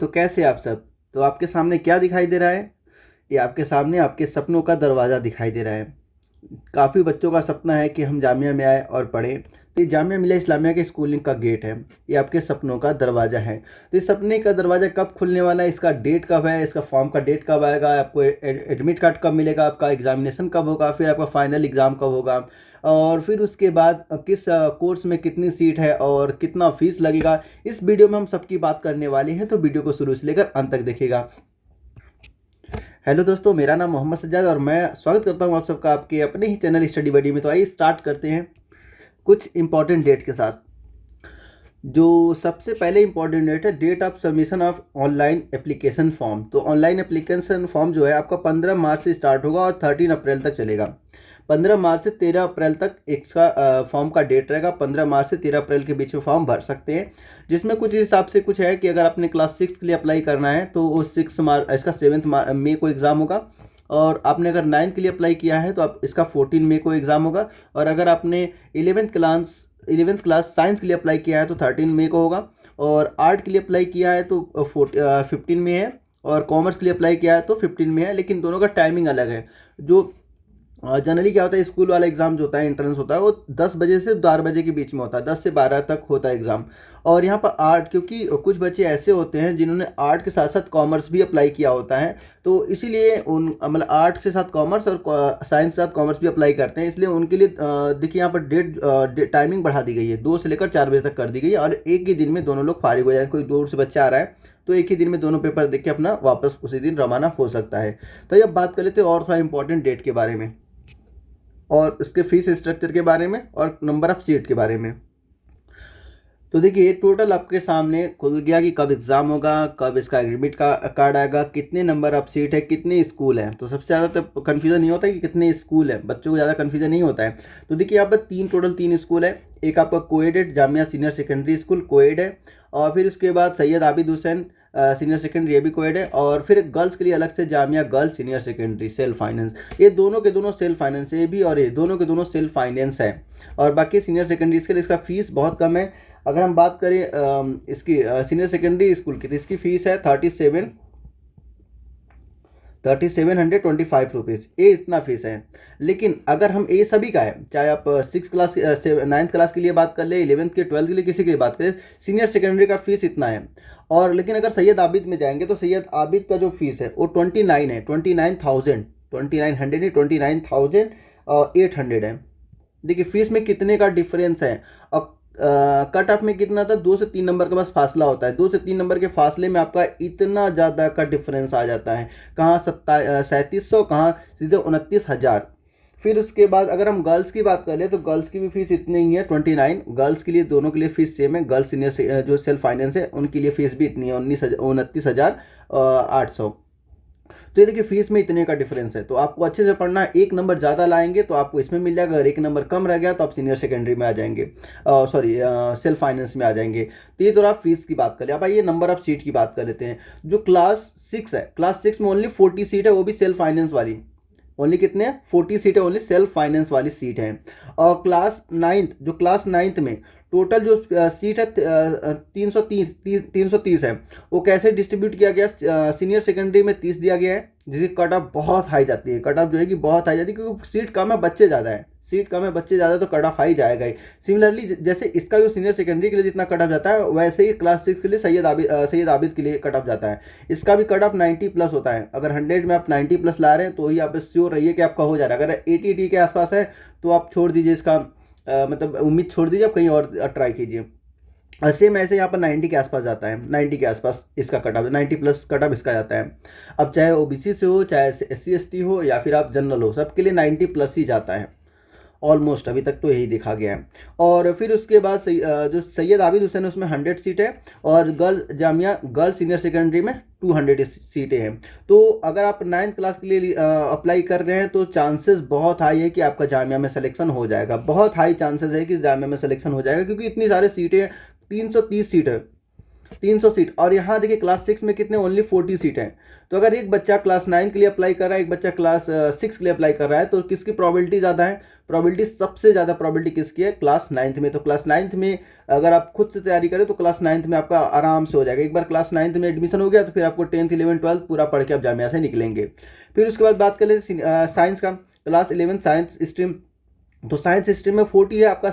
तो कैसे आप सब। तो आपके सामने क्या दिखाई दे रहा है? ये आपके सामने आपके सपनों का दरवाज़ा दिखाई दे रहा है। काफ़ी बच्चों का सपना है कि हम जामिया में आए और पढ़ें। तो ये जामिया मिलिया इस्लामिया के स्कूलिंग का गेट है। ये आपके सपनों का दरवाज़ा है। तो इस सपने का दरवाज़ा कब खुलने वाला है, इसका डेट कब है, इसका फॉर्म का डेट कब आएगा, आपको एडमिट कार्ड कब मिलेगा, आपका एग्जामिनेशन कब होगा, फिर आपका फाइनल एग्ज़ाम कब होगा, और फिर उसके बाद किस कोर्स में कितनी सीट है और कितना फ़ीस लगेगा, इस वीडियो में हम सबकी बात करने वाले हैं। तो वीडियो को शुरू से लेकर अंत तक देखिएगा। हेलो दोस्तों, मेरा नाम मोहम्मद सज्जाद और मैं स्वागत करता हूं आप सबका आपके अपने ही चैनल स्टडी बडी में। तो आइए स्टार्ट करते हैं कुछ इंपॉर्टेंट डेट के साथ। जो सबसे पहले इंपॉर्टेंट डेट है date of submission of online application form. तो ऑनलाइन एप्लीकेशन फॉर्म जो है आपका 15 मार्च से स्टार्ट होगा और 13 अप्रैल तक चलेगा। 15 मार्च से 13 अप्रैल तक इसका फॉर्म का डेट रहेगा। 15 मार्च से 13 अप्रैल के बीच में फॉर्म भर सकते हैं, जिसमें कुछ हिसाब से कुछ है कि अगर आपने क्लास 6 के लिए अप्लाई करना है तो वो 6 मार्च इसका 7 मई को एग्ज़ाम होगा। और आपने अगर 9 के लिए अप्लाई किया है तो आप इसका 14 मई को एग्ज़ाम होगा। और अगर आपने 11th क्लास साइंस के लिए अप्लाई किया है तो 13 मई को होगा। और आर्ट के लिए अप्लाई किया है तो 15 में है। और कॉमर्स के लिए अप्लाई किया है तो 15 में है, लेकिन दोनों का टाइमिंग अलग है। जो जनरली क्या होता है, स्कूल वाला एग्ज़ाम जो होता है एंट्रेंस होता है वो 10 बजे से 12 बजे के बीच में होता है, 10 से 12 तक होता है एग्ज़ाम। और यहाँ पर आर्ट, क्योंकि कुछ बच्चे ऐसे होते हैं जिन्होंने आर्ट के साथ साथ कॉमर्स भी अप्लाई किया होता है, तो इसीलिए उन मतलब आर्ट के साथ कॉमर्स और साइंस के साथ कॉमर्स भी अप्लाई करते हैं, इसलिए उनके लिए देखिए यहाँ पर टाइमिंग बढ़ा दी गई है, 2 से लेकर 4 बजे तक कर दी गई है। और एक ही दिन में दोनों लोग फारिग हो जाए। कोई दूर से बच्चा आ रहा है तो एक ही दिन में दोनों पेपर देख के अपना वापस उसी दिन रवाना हो सकता है। तो अब बात कर लेते हैं और थोड़ा इंपॉर्टेंट डेट के बारे में और इसके फीस स्ट्रक्चर के बारे में और नंबर ऑफ सीट के बारे में। तो देखिए टोटल आपके सामने खुल गया कि कब एग्ज़ाम होगा, कब इसका एडमिट कार्ड आएगा, कितने नंबर ऑफ सीट है, कितने स्कूल हैं। तो सबसे ज़्यादा तो कन्फ्यूज़न नहीं होता है कि कितने स्कूल हैं, बच्चों को ज़्यादा कन्फ्यूज़न नहीं होता है। तो देखिए यहाँ पर टोटल तीन स्कूल है। एक आपका कोएड है, Jamia senior secondary school coed है। और फिर उसके बाद सैयद आबिद हुसैन सीनियर सेकेंडरी, ये भी कोएड है। और फिर गर्ल्स के लिए अलग से Jamia girls senior secondary self finance. ये दोनों के दोनों सेल्फ फाइनेंस, ये भी और ये दोनों के दोनों सेल्फ फाइनेंस है। और बाकी सीनियर सेकेंडरी के लिए इसका फीस बहुत कम है। अगर हम बात करें इसकी सीनियर सेकेंडरी स्कूल की, तो इसकी फ़ीस है 3725 रुपीज़। ये इतना फीस है। लेकिन अगर हम ये सभी का है, चाहे आप 9th क्लास के लिए बात कर ले, 11th के 12th के लिए, किसी के लिए बात करें, सीनियर सेकेंडरी का फीस इतना है। और लेकिन अगर सैयद आबिद में जाएंगे तो सैयद आबिद का जो फीस है वो 29 है, 29,000, 2900 नहीं 29,800 है। देखिए फीस में कितने का डिफरेंस है। और कट ऑफ में कितना था, 2 से 3 नंबर के पास फासला होता है। 2 से 3 नंबर के फासले में आपका इतना ज़्यादा का डिफरेंस आ जाता है। कहाँ 3700, कहाँ सीधे 29,000। फिर उसके बाद अगर हम गर्ल्स की बात कर ले तो गर्ल्स की भी फीस इतनी ही है, 29। गर्ल्स के लिए दोनों के लिए फीस सेम है। गर्ल्स सीनियर से जो सेल्फ फाइनेंस है उनके लिए फीस भी इतनी है, 29,800। तो ये देखिए फीस में इतने का डिफरेंस है। तो आपको अच्छे से पढ़ना है। एक नंबर ज़्यादा लाएंगे तो आपको इसमें मिल जाएगा, अगर एक नंबर कम रह गया तो आप सीनियर सेकेंडरी में आ जाएंगे, सॉरी सेल्फ फाइनेंस में आ जाएंगे। तो ये तो आप फीस की बात कर ले। अब आइए नंबर ऑफ सीट की बात कर लेते हैं। जो क्लास 6 है, क्लास 6 में ओनली 40 सीट है, वो भी सेल्फ फाइनेंस वाली। ओनली कितने हैं, 40 सीट है, ओनली सेल्फ फाइनेंस वाली सीट है। और क्लास 9th में टोटल जो सीट है 330 है। वो कैसे डिस्ट्रीब्यूट किया गया, सीनियर सेकेंडरी में 30 दिया गया है, जिसकी कट ऑफ बहुत हाई जाती है। कट ऑफ जो है कि बहुत हाई जाती है, क्योंकि सीट कम है बच्चे ज़्यादा है, सीट कम है बच्चे ज़्यादा, तो कट ऑफ हाई जाएगा ही। सिमिलरली जैसे इसका जो सीनियर सेकेंडरी के लिए जितना कट ऑफ जाता है, वैसे ही क्लास 6 के लिए सैयद आबिद के लिए कट ऑफ जाता है। इसका भी कट ऑफ 90 प्लस होता है। अगर 100 में आप 90 प्लस ला रहे हैं तो ही आप श्योर रहिए कि आपका हो जा रहा है। अगर 80 के आसपास है तो आप छोड़ दीजिए इसका, मतलब उम्मीद छोड़ दीजिए, आप कहीं और ट्राई कीजिए। सेम ऐसे यहाँ पर 90 के आसपास जाता है, 90 के आसपास इसका cut off, 90 plus cut off इसका जाता है। अब चाहे ओबीसी से हो, चाहे SC ST हो, या फिर आप जनरल हो, सबके लिए 90 प्लस ही जाता है ऑलमोस्ट। अभी तक तो यही देखा गया है। और फिर उसके बाद जो सैयद आबिद हुसैन उसमें 100 सीट है। और जामिया गर्ल्स सीनियर सेकेंडरी में 200 सीटें हैं। तो अगर आप 9th क्लास के लिए अप्लाई कर रहे हैं तो चांसेस बहुत हाई है कि आपका जामिया में सिलेक्शन हो जाएगा। बहुत हाई चांसेस है कि जामिया में सिलेक्शन हो जाएगा, क्योंकि इतनी सारी सीटें, 330 सीट है। 300 सीट। और यहाँ देखिए क्लास 6 में कितने, ओनली 40 सीट हैं। तो अगर एक बच्चा क्लास 9 के लिए अप्लाई कर रहा है, एक बच्चा क्लास 6 के लिए अप्लाई कर रहा है, तो किसकी प्रोबेबिलिटी ज़्यादा है? प्रोबेबिलिटी सबसे ज़्यादा प्रोबेबिलिटी किसकी है? क्लास 9th में। तो क्लास 9th में अगर आप खुद से तैयारी करें तो क्लास 9th में आपका आराम से हो जाएगा। एक बार क्लास 9th में एडमिशन हो गया तो फिर आपको 10th 11th 12th पूरा पढ़ के आप जामिया से निकलेंगे। फिर उसके बाद बात कर ले साइंस का, क्लास 11 साइंस स्ट्रीम। तो साइंस स्ट्रीम में 40 है आपका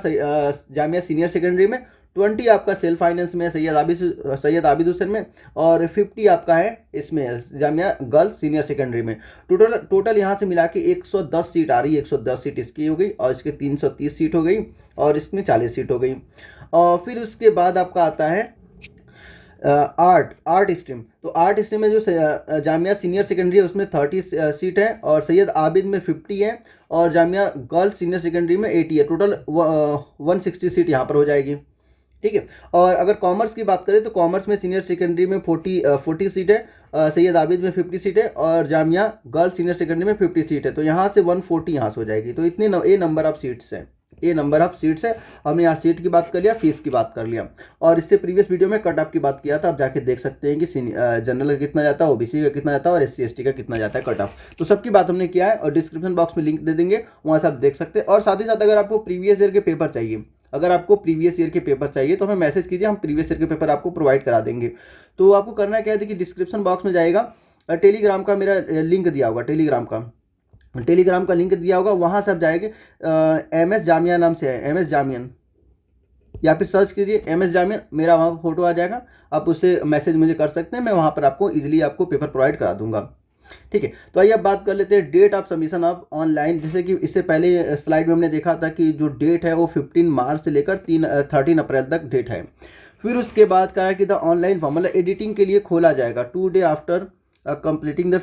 जामिया सीनियर सेकेंडरी में, 20 आपका सेल्फ फाइनेंस में सैयद आबिद हुसैन में, और 50 आपका है इसमें जामिया गर्ल्स सीनियर सेकेंडरी में। टोटल यहाँ से मिला के 110 सीट आ रही है। 110 सीट इसकी हो गई, और इसके 330 सीट हो गई, और इसमें 40 सीट हो गई। और फिर उसके बाद आपका आता है आर्ट स्ट्रीम। तो आर्ट स्ट्रीम में जो जामिया सीनियर सेकेंडरी है उसमें 30 सीट है, और सैयद आबिद में 50 है, और जामिया गर्ल्स सीनियर सेकेंडरी में 80 है। टोटल 160 सीट यहाँ पर हो जाएगी, ठीक है। और अगर कॉमर्स की बात करें तो कॉमर्स में सीनियर सेकेंडरी में 40 सीट है, सैयद आबिद में 50 सीट है, और जामिया गर्ल्स सीनियर सेकेंडरी में 50 सीट है। तो यहाँ से 140 यहाँ से हो जाएगी। तो इतने ये नंबर ऑफ सीट्स हैं, ये नंबर ऑफ सीट्स है। हमने यहाँ सीट की बात कर लिया, फीस की बात कर लिया, और इससे प्रीवियस वीडियो में कट ऑफ की बात किया था। आप जाके देख सकते हैं कि जनरल का कितना जाता है, ओबीसी का कितना जाता है, और SC ST का कितना जाता है कट ऑफ। तो सबकी बात हमने किया है, और डिस्क्रिप्शन बॉक्स में लिंक दे देंगे, वहाँ से आप देख सकते हैं। और साथ ही साथ अगर आपको प्रीवियस ईयर के पेपर चाहिए, तो हमें मैसेज कीजिए, हम प्रीवियस ईयर के पेपर आपको प्रोवाइड करा देंगे। तो आपको करना क्या है, देखिए डिस्क्रिप्शन बॉक्स में जाएगा, टेलीग्राम का मेरा लिंक दिया होगा, टेलीग्राम का लिंक दिया होगा, वहाँ से आप जाएंगे, MS जामिया नाम से है, MS जामियन, या फिर सर्च कीजिए MS जामियन, मेरा वहाँ फोटो आ जाएगा, आप उससे मैसेज मुझे कर सकते हैं, मैं वहाँ पर आपको इजीली आपको पेपर प्रोवाइड करा दूंगा, ठीक है। तो आइए अब बात कर लेते हैं date of submission of online. जैसे कि इससे पहले स्लाइड में हमने देखा था कि जो डेट है वो 15 मार्च से लेकर 13 अप्रैल तक डेट है। फिर उसके बाद कहा कि द ऑनलाइन फॉर्म मतलब एडिटिंग के लिए खोला जाएगा 2 day after completing the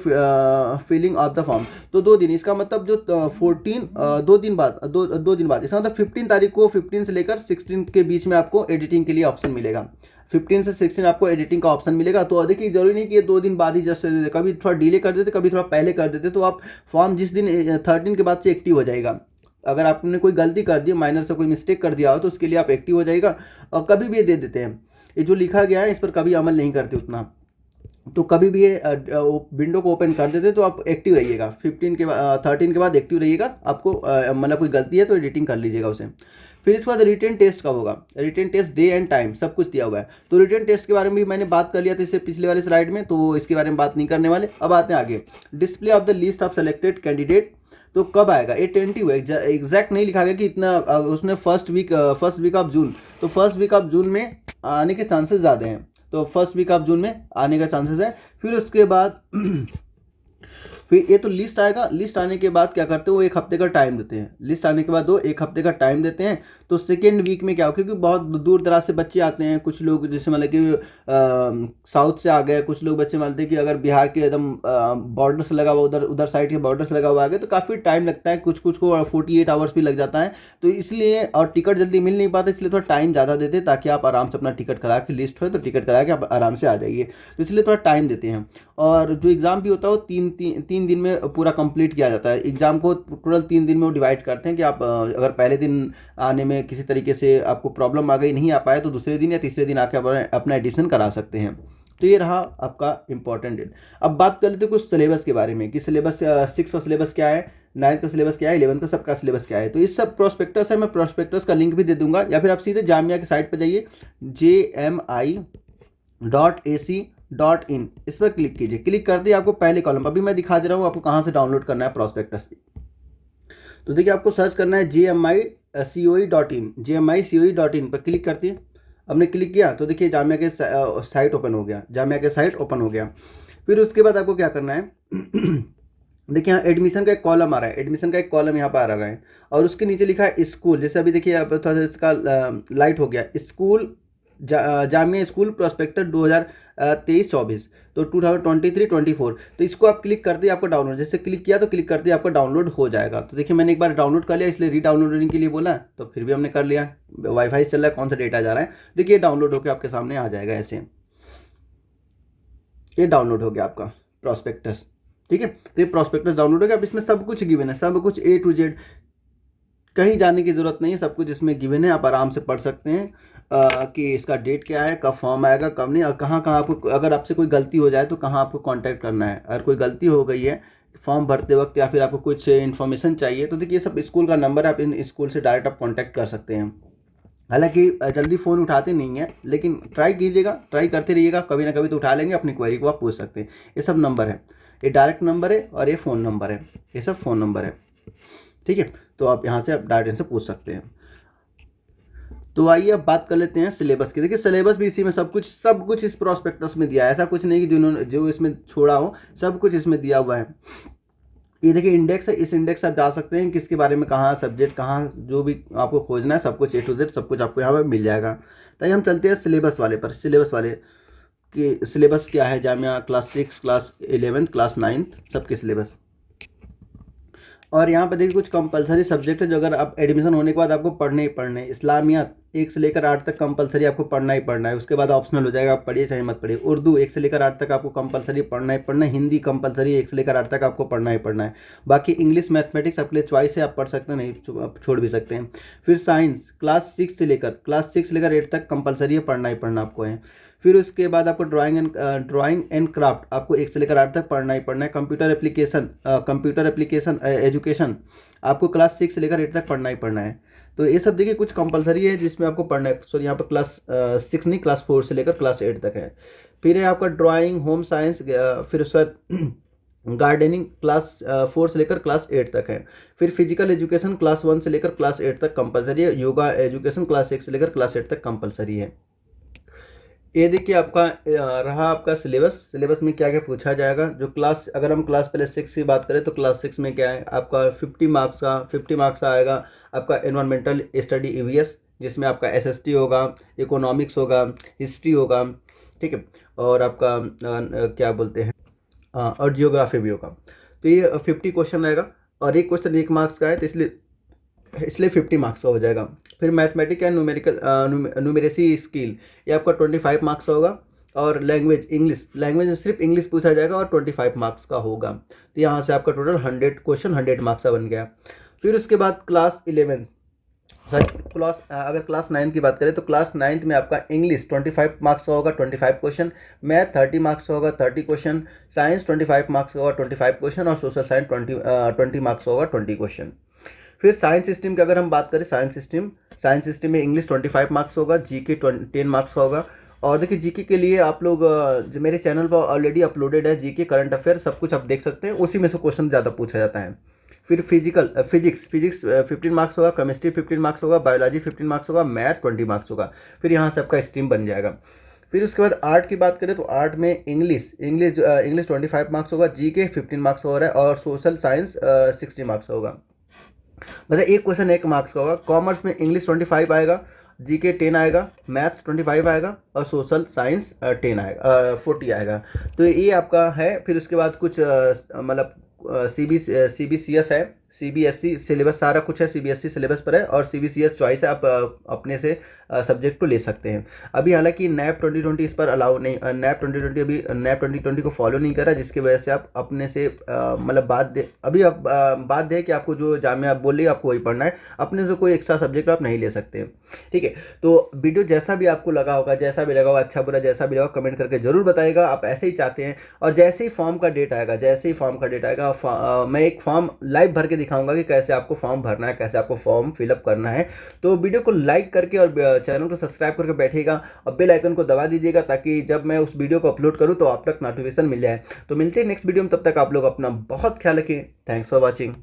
filling of the form. तो 2 दिन, इसका मतलब जो 2 दिन बाद, इसका मतलब 15 तारीख को 15 से लेकर 16 के बीच में आपको एडिटिंग के लिए ऑप्शन मिलेगा। 15 से 16 आपको एडिटिंग का ऑप्शन मिलेगा। तो देखिए जरूरी नहीं कि ये 2 दिन बाद ही जस्ट दे देते, कभी थोड़ा डिले कर देते, कभी थोड़ा पहले कर देते। तो आप फॉर्म जिस दिन 13 के बाद से एक्टिव हो जाएगा। अगर आपने कोई गलती कर दी, माइनर से कोई मिस्टेक कर दिया हो, तो उसके लिए आप एक्टिव हो जाएगा। और कभी भी ये दे देते हैं, ये जो लिखा गया है इस पर कभी अमल नहीं करते उतना, तो कभी भी ये विंडो को ओपन कर देते, तो आप एक्टिव रहिएगा। 13 के बाद एक्टिव रहिएगा। आपको मतलब कोई गलती है तो एडिटिंग कर लीजिएगा उसे। फिर इसके बाद रिटन टेस्ट कब होगा, written test day and time सब कुछ दिया हुआ है। तो रिटन टेस्ट के बारे में भी मैंने बात कर लिया था इससे पिछले वाले स्लाइड में, तो वो इसके बारे में बात नहीं करने वाले। अब आते हैं आगे, display of the list of selected candidate. तो कब आएगा, ये टेंटिव है, एग्जैक्ट नहीं लिखा गया कि इतना, उसने फर्स्ट वीक ऑफ जून, तो फर्स्ट वीक ऑफ जून में आने के चांसेस ज़्यादा हैं। तो फर्स्ट वीक ऑफ जून में आने का चांसेस है। फिर उसके बाद फिर ये तो लिस्ट आएगा। लिस्ट आने के बाद क्या करते हैं, वो 1 हफ्ते का टाइम देते हैं। लिस्ट आने के बाद वो 1 हफ्ते का टाइम देते हैं। तो सेकेंड वीक में क्या हो, क्योंकि बहुत दूर दराज से बच्चे आते हैं, कुछ लोग जैसे मतलब कि साउथ से आ गए, कुछ लोग बच्चे मानते हैं कि अगर बिहार के एकदम बॉर्डर से लगा हुआ, उधर साइड के बॉर्डर से लगा हुआ आ गए, तो काफ़ी टाइम लगता है, कुछ को 48 आवर्स भी लग जाता है। तो इसलिए, और टिकट जल्दी मिल नहीं पाता, इसलिए थोड़ा टाइम ज़्यादा देते हैं, ताकि आप आराम से अपना टिकट करा के, लिस्ट हो तो टिकट करा के आप आराम से आ जाइए। तो इसलिए थोड़ा टाइम देते हैं। और जो एग्ज़ाम भी होता है वो 3 दिन में पूरा कंप्लीट किया जाता है। एग्ज़ाम को टोटल 3 दिन में वो डिवाइड करते हैं कि आप अगर पहले दिन आने में किसी तरीके से आपको प्रॉब्लम आ गई, नहीं आ पाए, तो दूसरे दिन या तीसरे दिन आके अपना एडमिशन करा सकते हैं। तो ये रहा आपका इंपॉर्टेंट डेट। अब बात कर लेते हैं कुछ सिलेबस के बारे में कि सिलेबस 6 का सिलेबस क्या है, 9th का सिलेबस क्या है, 11th का सबका सिलेबस क्या है। तो इस सब प्रोस्पेक्टस है, मैं प्रोस्पेक्टस का लिंक भी दे दूंगा, या फिर आप सीधे जामिया की साइट पर जाइए, jmi.ac.in, इस पर क्लिक कीजिए। क्लिक कर दिए, आपको पहले कॉलम, अभी मैं दिखा दे रहा हूँ आपको कहाँ से डाउनलोड करना है प्रोस्पेक्टस। तो देखिए आपको सर्च करना है jmi.coe.in, jmi.coe.in पर क्लिक करती है। हमने क्लिक किया तो देखिए जामिया के साइट ओपन हो गया। फिर उसके बाद आपको क्या करना है देखिए यहाँ एडमिशन का एक कॉलम आ रहा है, एडमिशन का एक कॉलम यहाँ पर आ रहा है, और उसके नीचे लिखा है स्कूल। जैसे अभी देखिए आप थोड़ा सा इसका लाइट हो गया, स्कूल जामिया स्कूल प्रोस्पेक्टस 2023-24, तो 2023-24। तो इसको आप क्लिक कर दिए, आपको डाउनलोड, जैसे क्लिक किया तो क्लिक कर दिया, आपका डाउनलोड हो जाएगा। तो देखिए मैंने एक बार डाउनलोड कर लिया, इसलिए रीडाउनलोडिंग के लिए बोला, तो फिर भी हमने कर लिया। वाईफाई चल रहा है, कौन सा डेटा जा रहा है, देखिए डाउनलोड होकर आपके सामने आ जाएगा ऐसे। ये डाउनलोड हो गया आपका प्रोस्पेक्टस, ठीक है। तो ये प्रोस्पेक्टस डाउनलोड हो गया। अब इसमें सब कुछ गिवन है, सब कुछ A to Z कहीं जाने की ज़रूरत नहीं है, सब कुछ इसमें गिवन है, आप आराम से पढ़ सकते हैं कि इसका डेट क्या है, कब फॉर्म आएगा, कब नहीं, और कहाँ कहाँ आपको, अगर आपसे कोई गलती हो जाए तो कहाँ आपको कांटेक्ट करना है। अगर कोई गलती हो गई है फॉर्म भरते वक्त या फिर आपको कुछ इन्फॉर्मेशन चाहिए तो देखिए सब स्कूल का नंबर है, आप इन स्कूल से डायरेक्ट आप कॉन्टैक्ट कर सकते हैं। हालांकि जल्दी फ़ोन उठाते नहीं हैं, लेकिन ट्राई कीजिएगा, ट्राई करते रहिएगा, कभी ना कभी तो उठा लेंगे, अपनी क्वेरी को आप पूछ सकते हैं। ये सब नंबर है, ये डायरेक्ट नंबर है और ये फ़ोन नंबर है, ये सब फ़ोन नंबर है, ठीक है। तो आप यहाँ से आप डायरेक्ट इनसे पूछ सकते हैं। तो आइए अब बात कर लेते हैं सिलेबस की। देखिए सिलेबस भी इसी में सब कुछ इस प्रोस्पेक्टस में दिया है, ऐसा कुछ नहीं कि जिन्होंने जो इसमें छोड़ा हो, सब कुछ इसमें दिया हुआ है। ये देखिए इंडेक्स है, इस इंडेक्स से आप जा सकते हैं किसके बारे में, कहाँ सब्जेक्ट, कहाँ जो भी आपको खोजना है, सब कुछ A to Z सब कुछ आपको यहाँ पर मिल जाएगा। ताकि हम चलते हैं सिलेबस वाले पर। सिलेबस वाले कि सिलेबस क्या है जामिया क्लास 6, क्लास 11, क्लास 9 सबके सिलेबस। और यहाँ पर देखिए कुछ कंपलसरी सब्जेक्ट है जो अगर आप एडमिशन होने के बाद आपको पढ़ने ही पढ़ने। इस्लामियात 1 से लेकर 8 तक कंपलसरी आपको पढ़ना ही पढ़ना है, उसके बाद ऑप्शनल हो जाएगा, आप पढ़िए चाहे मत पढ़िए। उर्दू 1 से लेकर 8 तक आपको कंपलसरी पढ़ना ही पढ़ना है। हिंदी कंपलसरी 1 से लेकर 8 तक आपको पढ़ना ही पढ़ना है। बाकी इंग्लिश मैथमेटिक्स आपके लिए चॉइस है, आप पढ़ सकते हैं, नहीं आप छोड़ भी सकते हैं। फिर साइंस क्लास 6 से लेकर 8 तक कंपलसरी है, पढ़ना ही पढ़ना आपको है। फिर उसके बाद आपको ड्राइंग एंड क्राफ्ट आपको 1 से लेकर 8 तक पढ़ना ही पढ़ना है। कंप्यूटर एप्लीकेशन एजुकेशन आपको क्लास 6 से लेकर 8 तक पढ़ना ही पढ़ना है। तो ये सब देखिए कुछ कंपलसरी है जिसमें आपको पढ़ना है। सॉरी यहाँ पर क्लास 6 नहीं, क्लास 4 से लेकर क्लास 8 तक है। फिर है आपका ड्राइंग, होम साइंस, फिर उसके बाद गार्डनिंग क्लास 4 से लेकर क्लास 8 तक है। फिर फिजिकल एजुकेशन क्लास 1 से लेकर क्लास 8 तक कंपलसरी है। योगा एजुकेशन क्लास 1 से लेकर क्लास 8 तक कंपलसरी है। ये देखिए आपका रहा आपका सिलेबस में क्या क्या पूछा जाएगा। जो क्लास, अगर हम क्लास पहले 6 की बात करें तो क्लास 6 में क्या है आपका 50 मार्क्स का आएगा आपका एनवायरमेंटल स्टडी EVS, जिसमें आपका SST होगा, इकोनॉमिक्स होगा, हिस्ट्री होगा, ठीक है, और आपका क्या बोलते हैं और जियोग्राफी भी होगा। तो ये 50 क्वेश्चन आएगा और एक क्वेश्चन 1 मार्क्स का है, तो इसलिए 50 मार्क्स का हो जाएगा। फिर मैथमेटिक एंड न्यूमेरेसी स्किल ये आपका 25 मार्क्स का होगा। और लैंग्वेज लैंग्वेज में सिर्फ इंग्लिश पूछा जाएगा और 25 मार्क्स का होगा। तो यहाँ से आपका टोटल 100 क्वेश्चन 100 मार्क्स का बन गया। फिर उसके बाद क्लास 11 अगर क्लास 9 की बात करें तो क्लास 9 में आपका इंग्लिश 25 मार्क्स का होगा, 25 क्वेश्चन, मैथ 30 मार्क्स का होगा, 30 क्वेश्चन, साइंस 25 मार्क्स का होगा, 25 क्वेश्चन, और सोशल साइंस 20 मार्क्स का होगा, 20 क्वेश्चन। फिर साइंस स्ट्रीम की अगर हम बात करें, साइंस स्ट्रीम में इंग्लिश 25 मार्क्स होगा, GK 10 मार्क्स का होगा। और देखिए GK के लिए आप लोग जो मेरे चैनल पर ऑलरेडी अपलोडेड है, GK करंट अफेयर सब कुछ आप देख सकते हैं, उसी में से क्वेश्चन ज़्यादा पूछा जाता है। फिर फिजिक्स 15 मार्क्स होगा, केमिस्ट्री 15 मार्क्स होगा, बायोलॉजी 15 मार्क्स होगा, मैथ 20 मार्क्स होगा। फिर यहाँ से आपका स्ट्रीम बन जाएगा। फिर उसके बाद आर्ट की बात करें तो आर्ट में इंग्लिश 25 मार्क्स होगा, GK 15 मार्क्स हो रहा है, और सोशल साइंस 60 मार्क्स होगा। मतलब एक क्वेश्चन 1 मार्क्स का होगा। कॉमर्स में इंग्लिश 25 आएगा, GK 10 आएगा, मैथ्स 25 आएगा, और सोशल साइंस 40 आएगा। तो ये आपका है। फिर उसके बाद कुछ मतलब CBCS है, CBSE सिलेबस सारा कुछ है, CBSE सिलेबस पर है, और CBCS चॉइस है, आप अपने से सब्जेक्ट को ले सकते हैं। अभी हालांकि NAP 2020 इस पर अलाउ नहीं, NAP 2020 को फॉलो नहीं कर रहा, जिसकी वजह से आप अपने से मतलब बात है कि आपको जो जामिया आप बोल रही है आपको वही पढ़ना है, अपने से कोई एक्स्ट्रा सब्जेक्ट आप नहीं ले सकते, ठीक है। तो वीडियो जैसा भी आपको लगा होगा, जैसा भी लगा होगा, अच्छा बुरा जैसा भी लगा, कमेंट करके जरूर बताइएगा। आप ऐसे ही चाहते हैं, और जैसे ही फॉर्म का डेट आएगा मैं एक फॉर्म लाइव भर के दिखाऊंगा कि कैसे आपको फॉर्म भरना है, कैसे आपको फॉर्म फिलअप करना है। तो वीडियो को लाइक करके और चैनल को सब्सक्राइब करके बैठिएगा, और बेल आइकन को दबा दीजिएगा, ताकि जब मैं उस वीडियो को अपलोड करूं तो आप तक नोटिफिकेशन मिल जाए। तो मिलते हैं नेक्स्ट वीडियो में, तब तक आप लोग अपना बहुत ख्याल रखें। Thanks for watching.